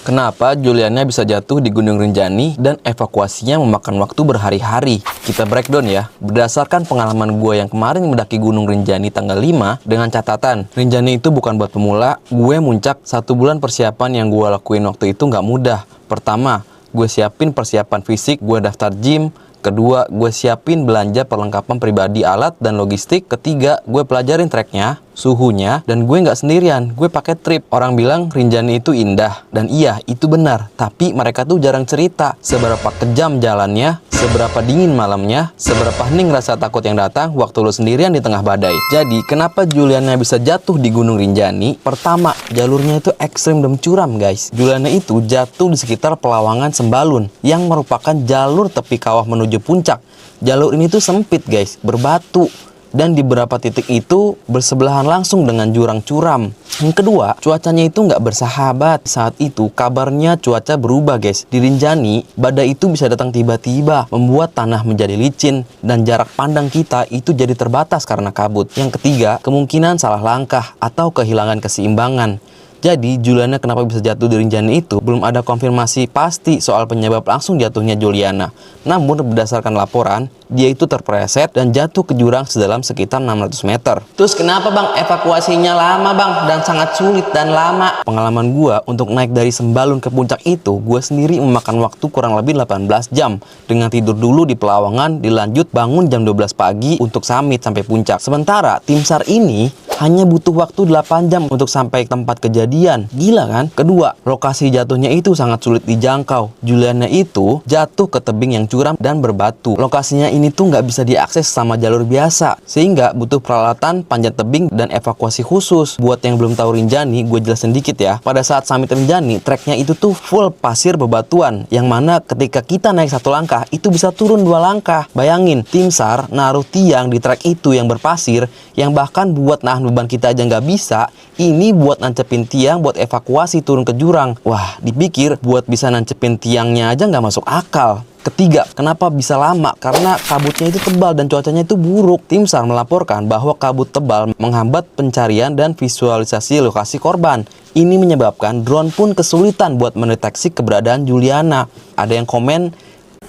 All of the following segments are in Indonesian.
Kenapa Juliana bisa jatuh di Gunung Rinjani dan evakuasinya memakan waktu berhari-hari? Kita breakdown ya. Berdasarkan pengalaman gue yang kemarin mendaki Gunung Rinjani tanggal 5, dengan catatan, Rinjani itu bukan buat pemula. Gue muncak 1 bulan persiapan yang gue lakuin waktu itu nggak mudah. Pertama, gue siapin persiapan fisik, gue daftar gym. Kedua, gue siapin belanja perlengkapan pribadi, alat, dan logistik. Ketiga, gue pelajarin treknya, suhunya, dan gue nggak sendirian, gue pakai trip. Orang bilang Rinjani itu indah, dan iya, itu benar. Tapi mereka tuh jarang cerita seberapa kejam jalannya, seberapa dingin malamnya, seberapa hening rasa takut yang datang waktu lo sendirian di tengah badai. Jadi, kenapa Juliana bisa jatuh di Gunung Rinjani? Pertama, jalurnya itu ekstrim dan curam, guys. Juliana itu jatuh di sekitar Pelawangan Sembalun, yang merupakan jalur tepi kawah menuju puncak. Jalur ini tuh sempit, guys, berbatu, dan di beberapa titik itu bersebelahan langsung dengan jurang curam. Yang kedua, cuacanya itu nggak bersahabat. Saat itu kabarnya cuaca berubah, guys. Di Rinjani, badai itu bisa datang tiba-tiba, membuat tanah menjadi licin, dan jarak pandang kita itu jadi terbatas karena kabut. Yang ketiga, kemungkinan salah langkah atau kehilangan keseimbangan. Jadi, Juliana kenapa bisa jatuh di Rinjani itu belum ada konfirmasi pasti soal penyebab langsung jatuhnya Juliana. Namun, berdasarkan laporan, dia itu terpreset dan jatuh ke jurang sedalam sekitar 600 meter. Terus kenapa bang evakuasinya lama bang dan sangat sulit dan lama? Pengalaman gua untuk naik dari Sembalun ke puncak itu, gua sendiri memakan waktu kurang lebih 18 jam. Dengan tidur dulu di Pelawangan, dilanjut bangun jam 12 pagi untuk summit sampai puncak. Sementara tim SAR ini hanya butuh waktu 8 jam untuk sampai tempat kejadian. Gila kan? Kedua, lokasi jatuhnya itu sangat sulit dijangkau. Juliana itu jatuh ke tebing yang curam dan berbatu. Lokasinya ini tuh nggak bisa diakses sama jalur biasa, sehingga butuh peralatan panjat tebing dan evakuasi khusus. Buat yang belum tahu Rinjani, gue jelasin dikit ya. Pada saat summit Rinjani, treknya itu tuh full pasir bebatuan, yang mana ketika kita naik 1 langkah, itu bisa turun 2 langkah. Bayangin, tim SAR naruh tiang di trek itu yang berpasir, yang bahkan buat nahan beban kita aja nggak bisa. Ini buat nancepin tiang buat evakuasi turun ke jurang. Wah, dipikir buat bisa nancepin tiangnya aja nggak masuk akal. Ketiga, kenapa bisa lama? Karena kabutnya itu tebal dan cuacanya itu buruk. Tim SAR melaporkan bahwa kabut tebal menghambat pencarian dan visualisasi lokasi korban. Ini menyebabkan drone pun kesulitan buat mendeteksi keberadaan Juliana. Ada yang komen,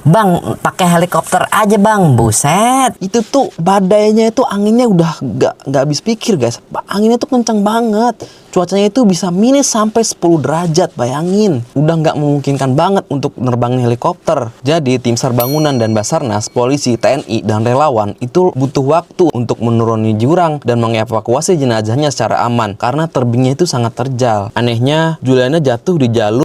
"Bang, pakai helikopter aja bang, buset." itu tuh badainya itu anginnya udah nggak habis pikir, guys. Anginnya tuh kencang banget. Cuacanya itu bisa minus sampai 10 derajat, bayangin. Udah nggak memungkinkan banget untuk nerbangin helikopter. Jadi tim SAR bangunan dan Basarnas, polisi, TNI, dan relawan itu butuh waktu untuk menuruni jurang dan mengevakuasi jenazahnya secara aman karena terbingnya itu sangat terjal. Anehnya, Juliana jatuh di jalur